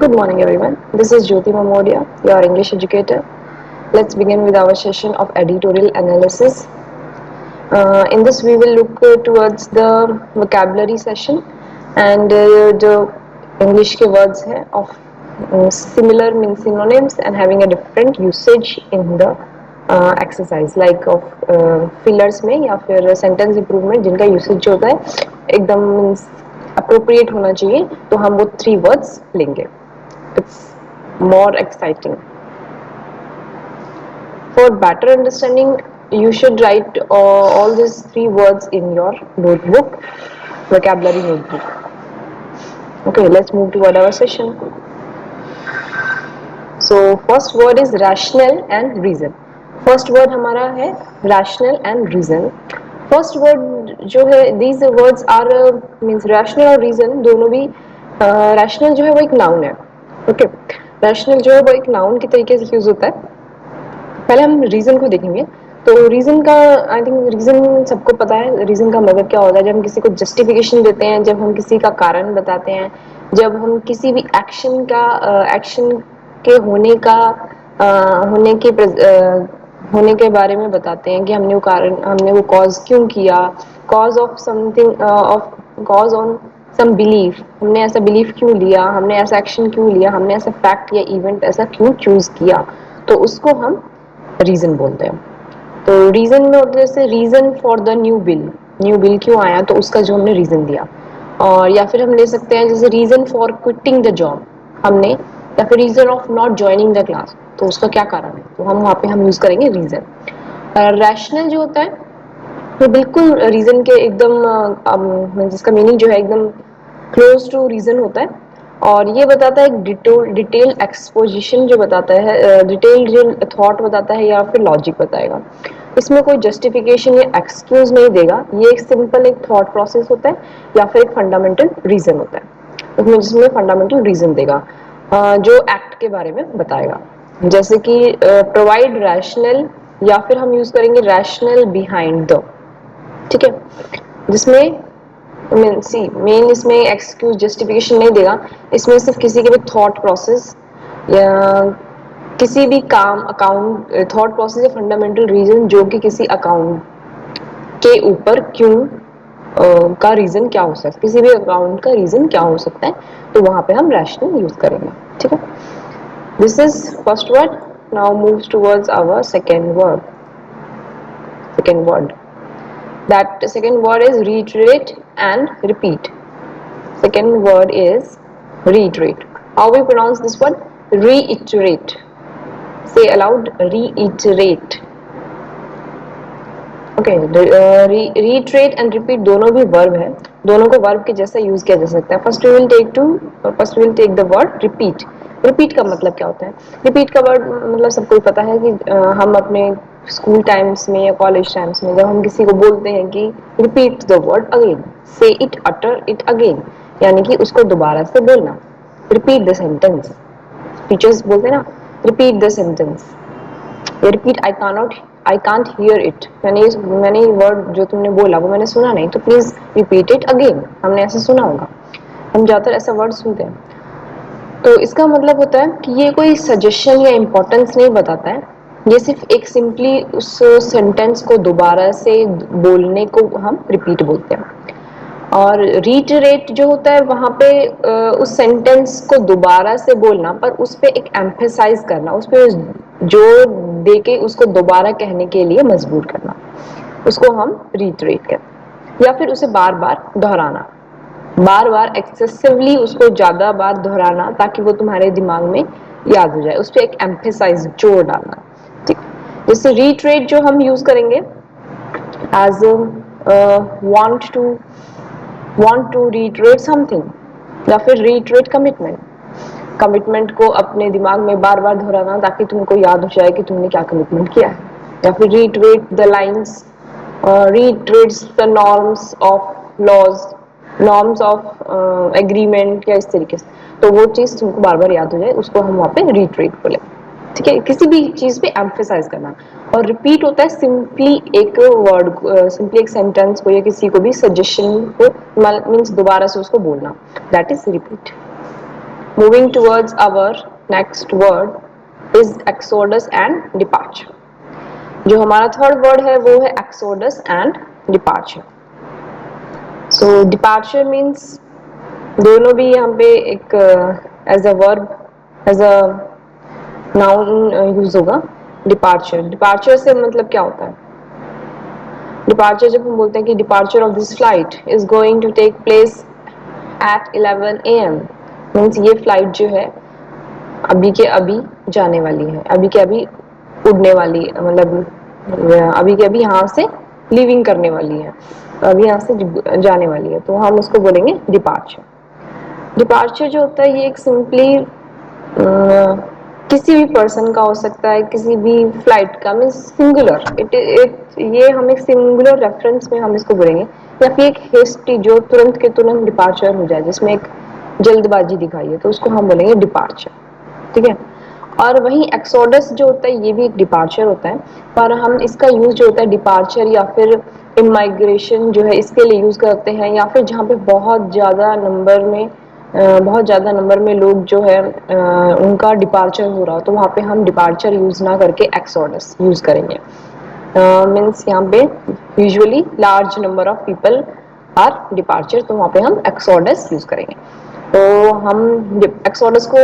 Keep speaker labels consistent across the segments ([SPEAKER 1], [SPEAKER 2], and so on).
[SPEAKER 1] Good morning, everyone. This is Jyoti Mamodia, your English educator. Let's begin with our session of editorial analysis. In this, we will look towards the vocabulary session and the English के words हैं of similar means synonyms and having a different usage in the exercise like of fillers में या फिर sentence improvement जिनका usage जो होता है एकदम means appropriate होना चाहिए तो हम वो 3 words लेंगे. It's more exciting. For better understanding, you should write all these 3 words in your notebook, vocabulary notebook. Okay, let's move toward our session. So, first word is rational and reason. First word हमारा है rational and reason. First word जो है these words are means rational और reason दोनों भी rational जो है वो एक noun है. Okay, rational जो है वो एक noun की तरीके से यूज होता है. पहले हम रीजन को देखेंगे. तो रीजन का आई थिंक रीजन सबको पता है. रीजन का मतलब क्या होता है? जब हम किसी को जस्टिफिकेशन देते हैं, जब हम किसी का कारण बताते हैं, जब हम किसी भी एक्शन का एक्शन के होने के बारे में बताते हैं कि हमने वो कॉज क्यों किया, cause of something of cause on some belief, हमने ऐसा बिलीफ क्यों लिया, हमने ऐसा एक्शन क्यों लिया, हमने ऐसा फैक्ट या इवेंट ऐसा क्यों चूज किया, तो उसको हम रीजन बोलते हैं. तो रीजन में होता है जैसे reason for the new bill क्यों आया, तो उसका जो हमने रीजन दिया. और या फिर हम ले सकते हैं जैसे reason for quitting the job हमने, या फिर reason of not joining the class, तो उसका क्या कारण है, तो हम वहाँ पे हम यूज करेंगे रीजन. रैशनल जो होता है तो बिल्कुल रीजन के एकदम जिसका मीनिंग जो है एकदम क्लोज टू रीजन होता है. और ये बताता है डिटेल एक्सपोजिशन जो बताता है, डिटेल जो थॉट बताता है या फिर लॉजिक बताएगा. इसमें कोई जस्टिफिकेशन या एक्सक्यूज नहीं देगा. ये एक सिंपल एक थॉट प्रोसेस होता है या फिर एक फंडामेंटल रीजन होता है उसमें, जिसमें फंडामेंटल रीजन देगा जो एक्ट के बारे में बताएगा. जैसे कि प्रोवाइड रैशनल, या फिर हम यूज करेंगे रैशनल बिहाइंड द. ठीक है, जिसमें मेन इसमें एक्सक्यूज जस्टिफिकेशन नहीं देगा. इसमें सिर्फ किसी के भी थॉट प्रोसेस या किसी भी काम अकाउंट थॉट प्रोसेस या फंडामेंटल रीजन जो कि किसी अकाउंट के ऊपर क्यों का रीजन क्या हो सकता है, किसी भी अकाउंट का रीजन क्या हो सकता है, तो वहां पे हम रैशनल यूज करेंगे. ठीक है, this is first word. Now moves towards our second word. That second word is reiterate and repeat. Second word is reiterate. How we pronounce this word? Reiterate. Say aloud, reiterate. Okay, reiterate and repeat दोनों भी verb है. दोनों को verb के जैसा use किया जा सकता है. First we will take the word repeat. Repeat का मतलब क्या होता है? रिपीट का वर्ड मतलब सबको पता है कि हम अपने स्कूल टाइम्स में या कॉलेज टाइम्स में जब हम किसी को बोलते हैं कि रिपीट द वर्ड अगेन, से इट, अटर इट अगेन, यानी कि उसको दोबारा से बोलना. Repeat the sentence. टीचर्स बोलते हैं ना, repeat the sentence. Repeat I can't hear it, मैंने ये वर्ड जो तुमने बोला वो मैंने सुना नहीं, तो प्लीज रिपीट इट अगेन. हमने ऐसा सुना होगा, हम ज्यादातर ऐसा वर्ड सुनते हैं. तो इसका मतलब होता है कि ये कोई सजेशन या इम्पोर्टेंस नहीं बताता है. ये सिर्फ एक सिंपली उस सेंटेंस को दोबारा से बोलने को हम रिपीट बोलते हैं. और रीटरेट जो होता है वहां पे उस सेंटेंस को दोबारा से बोलना, पर उस पर एक एम्फेसाइज करना, उस पर जोर दे के उसको दोबारा कहने के लिए मजबूर करना, उसको हम रीटरेट करते हैं. या फिर उसे बार बार दोहराना, बार बार एक्सेसिवली उसको ज्यादा बार दोहराना ताकि वो तुम्हारे दिमाग में याद हो जाए, उस पर एक एम्फेसाइज जोर डालना. ठीक, जैसे रीटरेट जो हम यूज करेंगे as want to reiterate something, या फिर reiterate कमिटमेंट को अपने दिमाग में बार बार दोहराना ताकि तुमको याद हो जाए कि तुमने क्या कमिटमेंट किया है. या फिर reiterate the lines, reiterates the norms of agreement, या इस तरीके से. तो वो चीज तुमको बार बार याद हो जाए, उसको हम वहाँ पे reiterate बोले. ठीक है, किसी भी चीज पे एम्फेसाइज करना. और रिपीट होता है सिंपली एक वर्ड, सिंपली एक सेंटेंस को या किसी को भी सजेशन को मीन्स दोबारा से उसको बोलना, that is repeat. Moving towards our next word is exodus and departure. जो हमारा थर्ड वर्ड है वो है exodus and departure. So departure means दोनों भी यहाँ पे एक as a verb as a noun use होगा। डिपार्चर, डिपार्चर से मतलब क्या होता है? डिपार्चर जब हम बोलते हैं कि departure of this flight is going to take place at 11 AM, means ये फ्लाइट जो है अभी के अभी जाने वाली है, अभी के अभी उड़ने वाली, मतलब अभी के अभी यहाँ से लिविंग करने वाली है, अभी यहाँ से जाने वाली है, तो हम उसको बोलेंगे डिपार्चर। डिपार्चर जो होता है ये एक सिंपली किसी भी पर्सन का हो सकता है, किसी भी फ्लाइट का, मीन्स सिंगुलर, ये हम एक सिंगुलर रेफरेंस में हम इसको बोलेंगे, या फिर एक हेस्टी जो तुरंत के तुरंत डिपार्चर हो जाए, जिसमें एक जल्दबाजी दिखाई है, तो उसको हम बोलेंगे डिपार्चर। ठीक है। और वहीं एक्सोडस जो होता है ये भी एक डिपार्चर होता है, पर हम इसका यूज जो होता है डिपार्चर या फिर इमाइग्रेशन जो है इसके लिए यूज करते हैं, या फिर जहाँ पे बहुत ज़्यादा नंबर में लोग जो है उनका डिपार्चर हो रहा हो, तो वहाँ पे हम डिपार्चर यूज ना करके एक्सोडस यूज करेंगे। मीन्स यहाँ पे usually large number of people are departure, तो वहाँ पे हम एक्सोडस यूज करेंगे। तो हम एक्सोडस को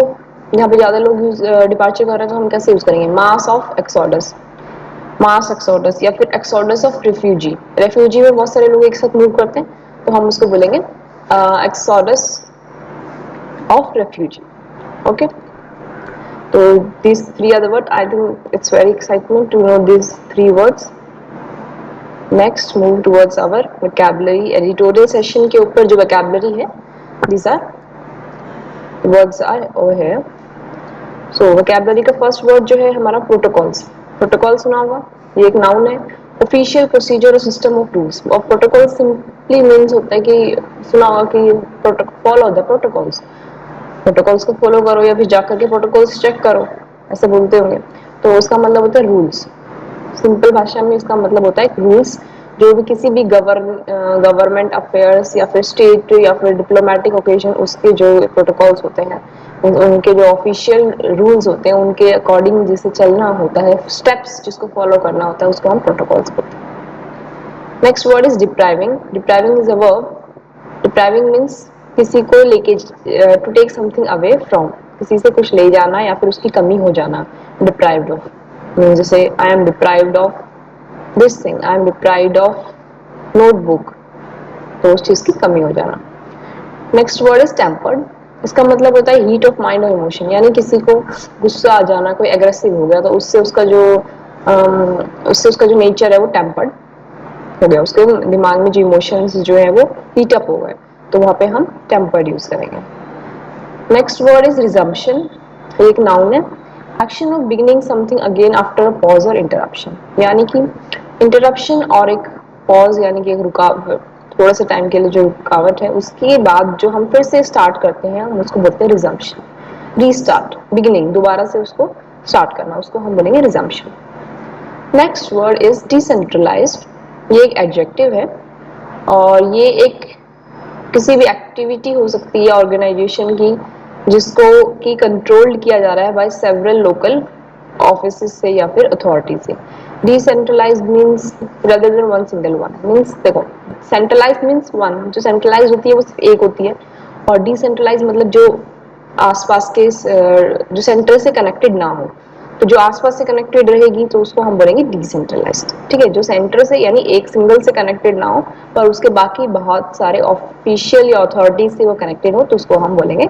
[SPEAKER 1] यहाँ पे ज्यादा लोग यूज डिपार्चर कर रहे हैं, तो हम कैसे यूज करेंगे? Mass of exodus, mass exodus, या फिर एक्सोडस ऑफ रिफ्यूजी। रेफ्यूजी में बहुत सारे लोग एक साथ मूव करते हैं, तो हम उसको बोलेंगे exodus of refugee. Okay, so these three are the words. I think it's very excitement to know these three words. Next move towards our vocabulary editorial session के ऊपर जो vocabulary है, these are words are over here. So vocabulary का first word जो है हमारा protocols. Protocol सुना होगा, ये एक noun है, official procedure और system of rules. और protocol simply means होता है कि सुना होगा कि follow the protocols, प्रोटोकॉल्स को फॉलो करो या फिर जाकर के प्रोटोकॉल्स चेक करो, ऐसे बोलते होंगे। तो उसका मतलब होता है रूल्स। सिंपल भाषा में इसका मतलब होता है रूल्स, जो भी किसी भी गवर्नमेंट अफेयर्स या फिर स्टेट या फिर डिप्लोमेटिक ओकेजन, उसके जो प्रोटोकॉल्स होते हैं, उनके जो ऑफिशियल रूल्स होते हैं, उनके अकॉर्डिंग जिसे चलना होता है, स्टेप्स जिसको फॉलो करना होता है, उसको हम प्रोटोकॉल्स बोलते हैं। Next word is depriving. Depriving is a verb. Depriving means किसी को लेके, to take something away from, किसी से कुछ ले जाना या फिर उसकी कमी हो जाना। डिप्राइव्ड ऑफ, जैसे I am deprived of this thing, I am deprived of notebook, तो उस चीज की कमी हो जाना। Next word is tempered. इसका मतलब होता है हीट ऑफ माइंड और इमोशन, यानी किसी को गुस्सा आ जाना, कोई एग्रेसिव हो गया तो उससे उसका जो नेचर है वो टेम्पर्ड हो गया, उसके दिमाग में जो इमोशंस जो है वो हीट अप हो गए, तो वहाँ पे हम टेम्पर्ड यूज करेंगे। नेक्स्ट वर्ड इज रिजम्पशन, एक नाउन है। Action of beginning something again after a pause और इंटरप्शन, यानी कि इंटरप्शन और एक पॉज, यानी कि एक रुकावट, थोड़ा सा टाइम के लिए जो रुकावट है, उसके बाद जो हम फिर से स्टार्ट करते हैं, हम उसको बोलते हैं रिजम्पशन। रीस्टार्ट, बिगिनिंग, दोबारा से उसको स्टार्ट करना, उसको हम बोलेंगे resumption. Next word is decentralized. ये एक एडजेक्टिव है और ये एक किसी भी एक्टिविटी हो सकती है ऑर्गेनाइजेशन की, जिसको की कंट्रोल्ड किया जा रहा है बाय सेवरल लोकल ऑफिस से या फिर अथॉरिटी से। Decentralize means rather than one single one, means देखो सेंट्रलाइज मीन्स वन, जो सेंट्रलाइज होती है वो सिर्फ एक होती है, और डिसेंट्रलाइज मतलब जो आसपास के जो सेंटर से कनेक्टेड ना हो, तो जो आसपास से कनेक्टेड रहेगी तो उसको हम बोलेंगे डिसेंट्रलाइज्ड। ठीक है, जो सेंटर से यानी एक सिंगल से कनेक्टेड ना हो पर उसके बाकी बहुत सारे ऑफिशियल या अथॉरिटी से वो कनेक्टेड हो, तो उसको हम बोलेंगे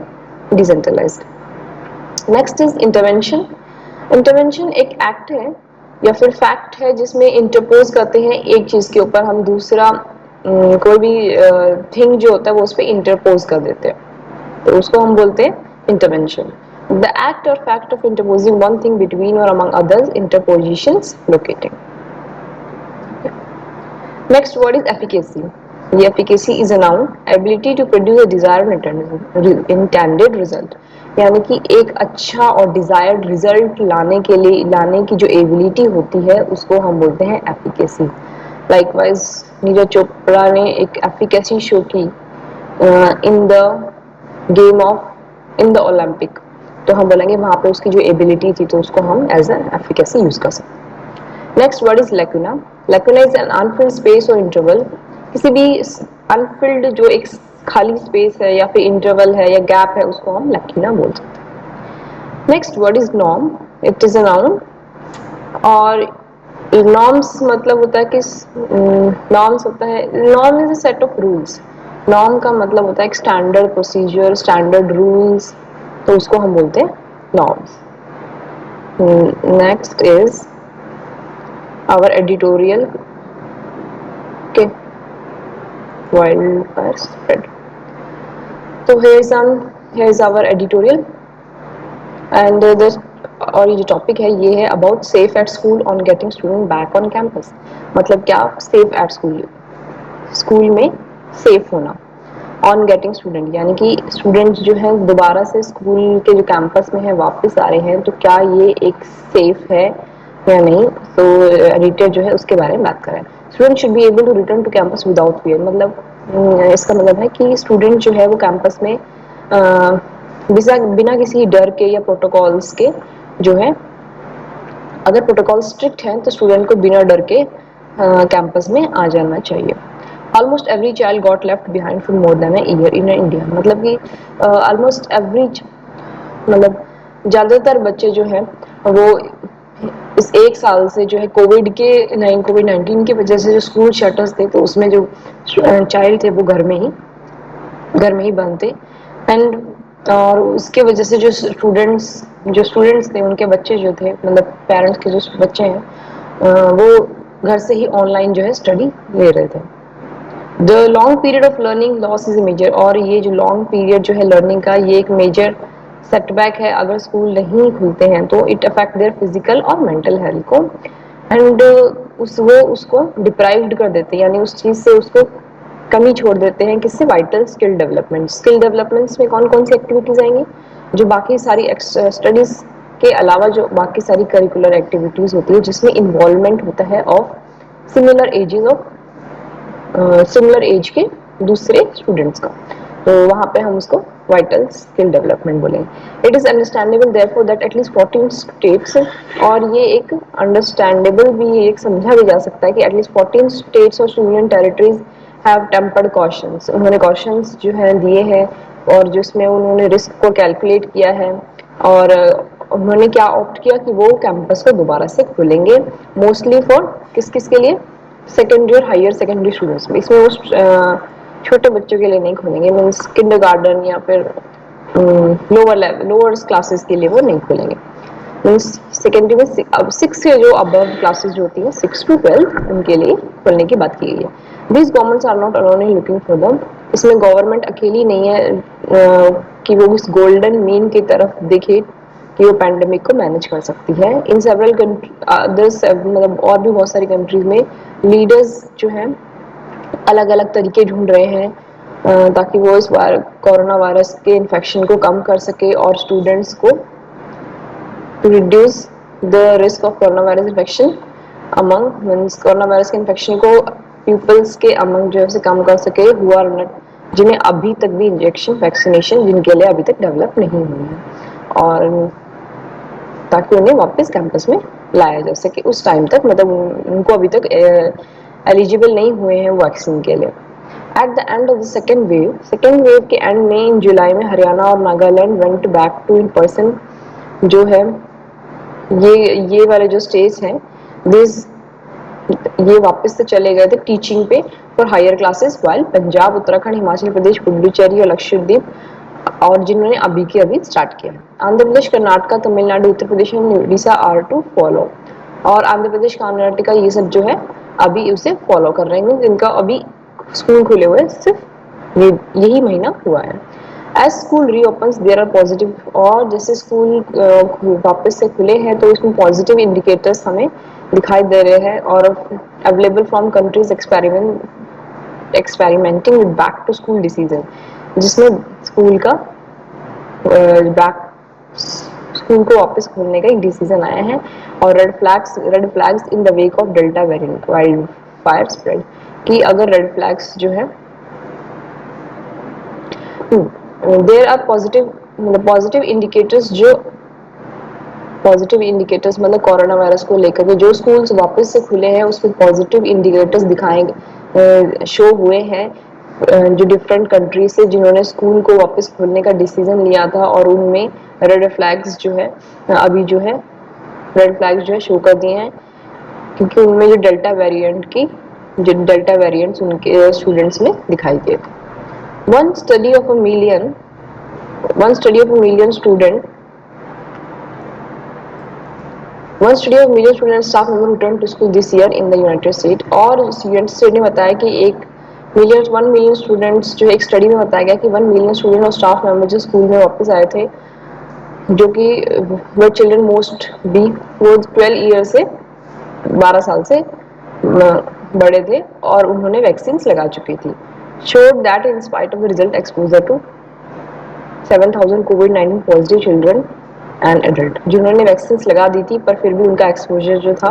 [SPEAKER 1] decentralized. Next is intervention. Intervention एक एक्ट है या फिर फैक्ट है जिसमें इंटरपोज करते हैं एक चीज के ऊपर हम दूसरा कोई भी थिंग जो होता है वो उस पर इंटरपोज कर देते हैं, तो उसको हम बोलते हैं intervention. The act or fact of interposing one thing between or among others, interpositions locating. Next word is efficacy. The efficacy is a noun, ability to produce a desired intended result. यानी कि एक अच्छा और desired result लाने की जो ability होती है उसको हम बोलते हैं एफिकेसी। लाइकवाइज नीरज चोपड़ा ने एक एफिकेसी शो की in the game of in the Olympic, तो हम बोलेंगे वहाँ पे उसकी जो एबिलिटी थी तो उसको हम एज एन एफिकेसी यूज कर सकते हैं। Next word is lacuna. Lacuna is an Anfield space और इंटरवल, किसी भी अनफिल्ड जो एक खाली स्पेस है या फिर इंटरवल है या गैप है उसको हम लैकुना बोल सकते हैं। Next word is norm, it is a noun, और नॉर्म्स मतलब होता है कि नॉर्म्स होता है, norm is a set of rules, norm का मतलब होता है एक स्टैंडर्ड प्रोसीजर, स्टैंडर्ड रूल्स, तो उसको हम बोलते हैं norms. Next is our editorial के वाइल्ड फायर स्प्रेड, तो here is our editorial and this, और ये जो टॉपिक है ये है about safe at school on getting student back on campus, मतलब क्या सेफ एट स्कूल, स्कूल में सेफ होना, ऑन गेटिंग स्टूडेंट यानी कि स्टूडेंट्स जो हैं दोबारा से स्कूल के जो कैंपस में है वापस आ रहे हैं, तो क्या ये एक सेफ है या नहीं, तो एडिटर जो है उसके बारे में बात कर रहे हैं। Student should be able to return to campus without fear, मतलब इसका मतलब है कि स्टूडेंट जो है वो कैंपस में बिना किसी डर के या प्रोटोकॉल्स के जो है, अगर प्रोटोकॉल स्ट्रिक्ट हैं तो स्टूडेंट को बिना डर के कैंपस में आ जाना चाहिए। Almost every child got left behind for more than a year in India, मतलब कि ऑलमोस्ट एवरी, मतलब ज़्यादातर बच्चे जो हैं वो इस एक साल से जो है कोविड 19 की वजह से जो स्कूल शटर्स थे तो उसमें जो चाइल्ड थे वो घर में ही बंद थे, एंड और उसके वजह से जो स्टूडेंट्स थे उनके बच्चे जो थे, मतलब पेरेंट्स के जो बच्चे हैं वो घर से ही ऑनलाइन जो है स्टडी ले रहे थे। The long period of learning loss is major, और ये जो लॉन्ग पीरियड जो है लर्निंग का ये एक मेजर सेटबैक है, अगर स्कूल नहीं खुलते हैं तो इट अफेक्ट देयर फिजिकल और मेंटल हेल्थ को, एंड वो उसको डिप्राइव्ड कर देते हैं, यानी उस चीज़ से उसको कमी छोड़ देते हैं, किससे, vital skill development. Skill developments में कौन कौन सी एक्टिविटीज़ आएंगी, जो बाकी सारी स्टडीज़ के अलावा जो बाकी सारी करिकुलर एक्टिविटीज़ होती है जिसमें इन्वॉल्वमेंट होता है ऑफ सिमिलर एज के दूसरे स्टूडेंट्स का, तो वहाँ पे हम उसको वाइटल स्किल डेवलपमेंट बोलेंगे। It is understandable therefore that at least 14 states, और ये एक अंडरस्टैंडेबल भी, एक समझा भी जा सकता है कि एटलीस्ट 14 स्टेट्स और union territories have tempered cautions, उन्होंने कॉशंस जो है दिए हैं, और जिसमें उन्होंने रिस्क को कैलकुलेट किया है, और उन्होंने क्या ऑप्ट किया कि वो कैंपस को दोबारा से खोलेंगे, मोस्टली फॉर किस किस के लिए, सेकेंडरी और हायर सेकेंडरी स्टूडेंट्स में, इसमें वो छोटे बच्चों के लिए नहीं खोलेंगे, मीन्स किंडरगार्टन या फिर लोअर लेवल लोअर क्लासेस के लिए वो नहीं खोलेंगे, मीन्स सेकेंडरी में अब 6 से जो अबव क्लासेस जो होती हैं 6 to 12 उनके लिए खोलने की बात की गई है। This governments are not alone in looking for them, इसमें गवर्नमेंट अकेली नहीं है कि वो इस गोल्डन मीन की तरफ देखे कि वो पैंडेमिक को मैनेज कर सकती है। इन सेवरल अदर्स, मतलब और भी बहुत सारी कंट्रीज में लीडर्स जो हैं अलग अलग तरीके ढूंढ रहे हैं ताकि वो इस बार कोरोना वायरस के इन्फेक्शन को कम कर सके और स्टूडेंट्स को reduce the risk of corona virus infection among, means corona virus के इन्फेक्शन को पीपल्स के अमंग जो है कम कर सके हु आर नॉट, जिन्हें अभी तक भी इंजेक्शन वैक्सीनेशन जिनके लिए अभी तक डेवलप नहीं हुई है, और ताकि उन्हें वापस कैंपस में लाया जा सके उस टाइम तक, मतलब उनको अभी तक एलिजिबल नहीं हुए हैं वैक्सीन के लिए। At the end of the second wave के एंड में इन जुलाई में हरियाणा और Nagaland went back to in person, जो है ये वाले जो स्टेट्स हैं दिस, ये वापस से चले गए थे टीचिंग पे for higher classes, while Punjab, Uttarakhand, Himachal Pradesh, Puducherry और लक्षद्वीप, और जिन्होंने अभी के अभी स्टार्ट किया। Andhra Pradesh, Karnataka, Tamil Nadu, Uttar Pradesh and Orissa are to follow, और आंध्र प्रदेश, कर्नाटका ये सब जो है अभी उसे फॉलो कर रहे हैं, जिनका अभी स्कूल खुले हुए सिर्फ यही महीना हुआ है। As school reopens there are positive, और जैसे स्कूल वापस से खुले हैं तो इसमें पॉजिटिव इंडिकेटर्स हमें दिखाई दे रहे हैं, और available from countries experimenting with back to school decision, जिसमें स्कूल को वापस खोलने का एक डिसीजन आया है, और red flags in the wake of delta variant wildfire spread, कि अगर रेड फ्लैग्स जो है देयर आर पॉजिटिव मतलब पॉजिटिव इंडिकेटर्स मतलब कोरोना वायरस को लेकर के जो स्कूल्स वापस से खुले हैं उसमें पॉजिटिव इंडिकेटर्स दिखाए शो हुए हैं जो डिफरेंट कंट्री से जिन्होंने स्कूल को वापस खोलने का डिसीजन लिया था, और उनमें रेड फ्लैग्स जो है अभी जो है रेड फ्लैग्स जो है शो कर दिए हैं, क्योंकि उनमें जो डेल्टा वेरिएंट्स उनके स्टूडेंट्स में दिखाई दिए थे। One study of a million student One study of million student staff member returned to school this year in the United States। और यूनाइटेड स्टेट ने बताया कि 1 मिलियन स्टूडेंट्स जो एक स्टडी में बताया गया कि 1 मिलियन स्टूडेंट और स्टाफ मेंबर जो स्कूल में वापस आए थे, जो कि वो चिल्ड्रन मोस्ट भी वो 12 ईयर से 12 साल से बड़े थे और उन्होंने वैक्सीन लगा चुकी थी। showed that in spite of the result exposure to 7,000 covid positive children and adult, जिन्होंने वैक्सीन लगा दी थी पर फिर भी उनका एक्सपोजर जो था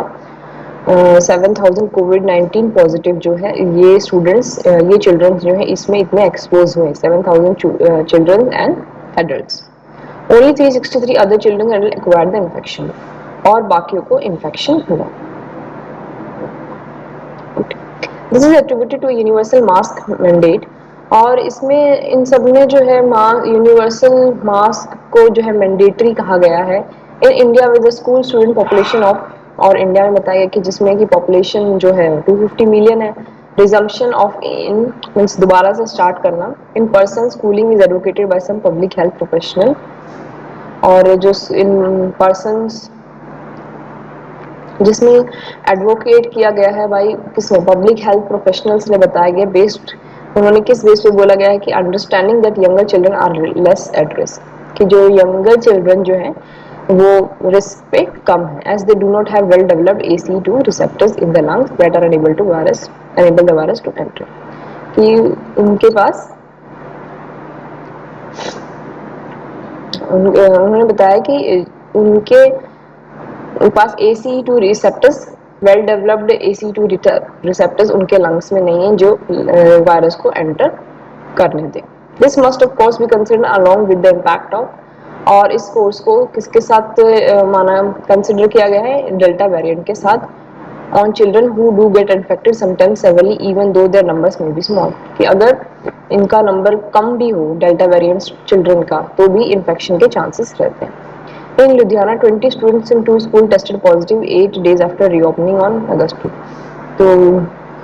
[SPEAKER 1] 7,000 कोविड-19 पॉजिटिव जो है ये चिल्ड्रन जो है इसमें इतने एक्सपोज हुए 7,000 children and adults. Only 363 other children and adult acquired the infection, और बाकियों को इन्फेक्शन हुआ। This is attributed to universal mask mandate, और इसमें इन सब में जो है यूनिवर्सल मास्क को जो है मैंडेटरी कहा गया है in India with school student population of, और इंडिया में बताया गया कि जिसमें की पॉपुलेशन जो है 250 मिलियन है। रिजम्पशन ऑफ इन मीन्स दोबारा से स्टार्ट करना in person schooling is advocated by some public health professional, और जो इन पर्सन्स जिसमें एडवोकेट किया गया है भाई किसमें, पब्लिक हेल्थ प्रोफेशनल्स ने बताया गया बेस्ड, उन्होंने किस बेस पे बोला गया है कि understanding that younger children are less at risk, कि जो यंगर चिल्ड्रन जो है वो रिस्क पे कम है, as they do not have well developed AC2 receptors in the lungs that are enable the virus to enter, कि उनके पास उन्होंने बताया कि उनके पास AC2 receptors well developed AC2 receptors उनके लंग्स में नहीं है जो वायरस को एंटर करने दे। This must of course be considered along with the impact of, और इस कोर्स को किसके साथ माना कंसिडर किया गया है, डेल्टा वेरिएंट के साथ, on children who do get infected sometimes severely even though their numbers may be small, कि अगर इनका नंबर कम भी हो डेल्टा वेरिएंट चिल्ड्रन का तो भी इन्फेक्शन के चांसेस रहते हैं। In Ludhiana, 20 students in 2 schools tested positive 8 days after reopening on August 2। तो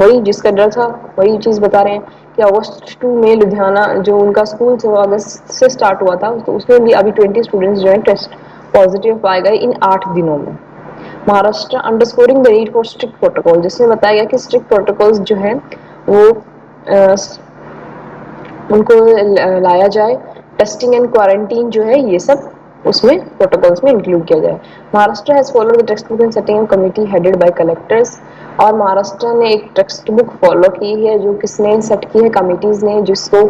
[SPEAKER 1] वही जिसका डर था वही चीज़ बता रहे हैं कि अगस्त 2 में लुधियाना जो उनका स्कूल था अगस्त से स्टार्ट हुआ था, तो उसमें भी अभी 20 स्टूडेंट्स जो है टेस्ट पॉजिटिव पाए गए इन 8 दिनों में। Maharashtra underscoring the need for strict protocol, जिसमें बताया गया कि स्ट्रिक्ट प्रोटोकॉल्स जो है वो उनको लाया जाए, टेस्टिंग एंड क्वारंटीन जो है ये सब उसमें प्रोटोकॉल्स में इंक्लूड किया जाए। Maharashtra has followed the textbook in setting committee headed by collectors, और महाराष्ट्र ने एक टेक्स्ट बुक फॉलो की है जो किसने सेट की है, कमिटीज ने, जिसको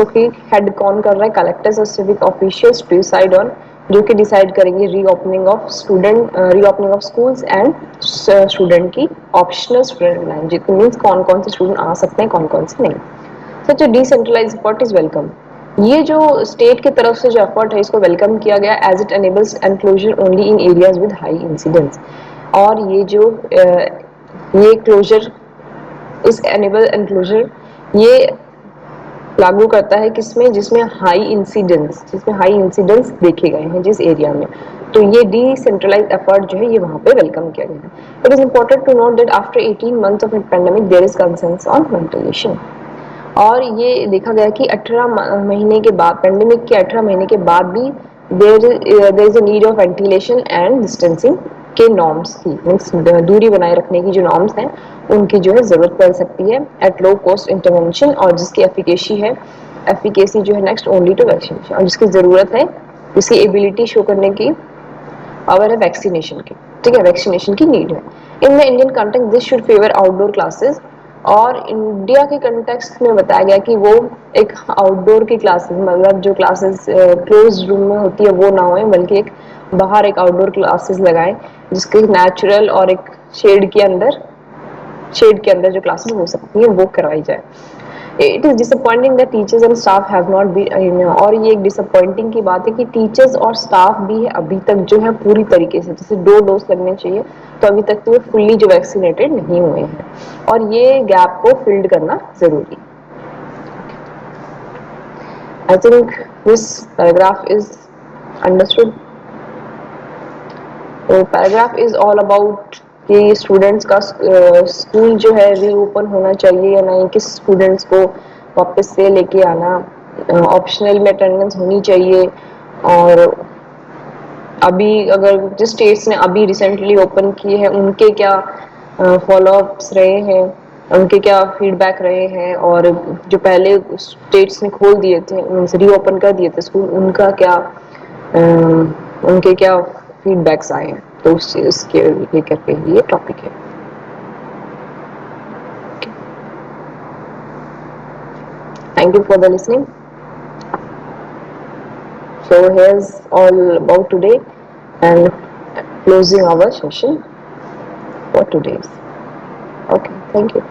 [SPEAKER 1] कि हेड कौन कर रहा है, कलेक्टर्स और civic officials to decide on, जो कि डिसाइड करेंगे reopening of schools and student की ऑप्शनल स्टूडेंट लाइन, जिसको मीन्स कौन कौन से स्टूडेंट आ सकते हैं कौन कौन से नहीं। सच अ डिसेंट्रलाइज्ड एफर्ट इज वेलकम, ये जो स्टेट की तरफ से जो एफर्ट है इसको वेलकम किया गया as it enables enclosure only in areas with high incidence, और ये क्लोजर इस एनेबल एनक्लोजर ये लागू करता है किसमें, जिसमें हाई इंसिडेंस देखे गए हैं जिस एरिया में, तो ये डिसेंट्रलाइज्ड एफर्ट जो है ये वहाँ पे वेलकम किया गया है। It is important to note that after 18 months of pandemic there is consensus on ventilation, और ये देखा गया कि 18 महीने के बाद, पेंडेमिक के 18 महीने के बाद भी there is a need of ventilation and distancing के नॉर्म्स की, मीन्स दूरी बनाए रखने की जो नॉर्म्स हैं उनकी जो है ज़रूरत पड़ सकती है एट लो कॉस्ट इंटरवेंशन, और जिसकी एफिकेसी जो है नेक्स्ट ओनली टू वैक्सीनेशन, और जिसकी ज़रूरत है, जिसकी एबिलिटी शो करने की पावर है वैक्सीनेशन की, ठीक है, वैक्सीनेशन की नीड है। In the Indian context this should favour outdoor classes, और इंडिया के कंटेक्स्ट में बताया गया कि वो एक आउटडोर की क्लासेस, मतलब जो क्लासेस क्लोज रूम में होती है वो ना हो, बल्कि एक बाहर एक आउटडोर क्लासेस लगाएं जिसके नेचुरल और एक शेड के अंदर जो क्लासेस हो सकती है वो करवाई जाए। It is disappointing that teachers and staff have not been, और ये एक डिसअपॉइंटिंग की बात है कि टीचर्स और स्टाफ भी अभी तक जो है पूरी तरीके से, जैसे 2 डोज लगने चाहिए तो अभी तक तो वे फुल्ली जो वैक्सीनेटेड नहीं हुए हैं, और ये गैप को फिल्ड करना जरूरी है. I think this paragraph is understood. तो पैराग्राफ इज ऑल अबाउट कि स्टूडेंट्स का स्कूल जो है रीओपन होना चाहिए या नहीं, किस स्टूडेंट्स को वापस से लेके आना, ऑप्शनल में अटेंडेंस होनी चाहिए, और अभी अगर जिस स्टेट्स ने अभी रिसेंटली ओपन किए हैं उनके क्या फॉलो अप्स रहे हैं, उनके क्या फीडबैक रहे हैं, और जो पहले स्टेट्स ने खोल दिए थे, रीओपन कर दिए थे स्कूल, उनका क्या उनके क्या फीडबैक्स आए हैं, तो उस चीज के लेकर के ये टॉपिक है. Thank you for the listening. So here's all about today and closing our session for today. Okay, thank you.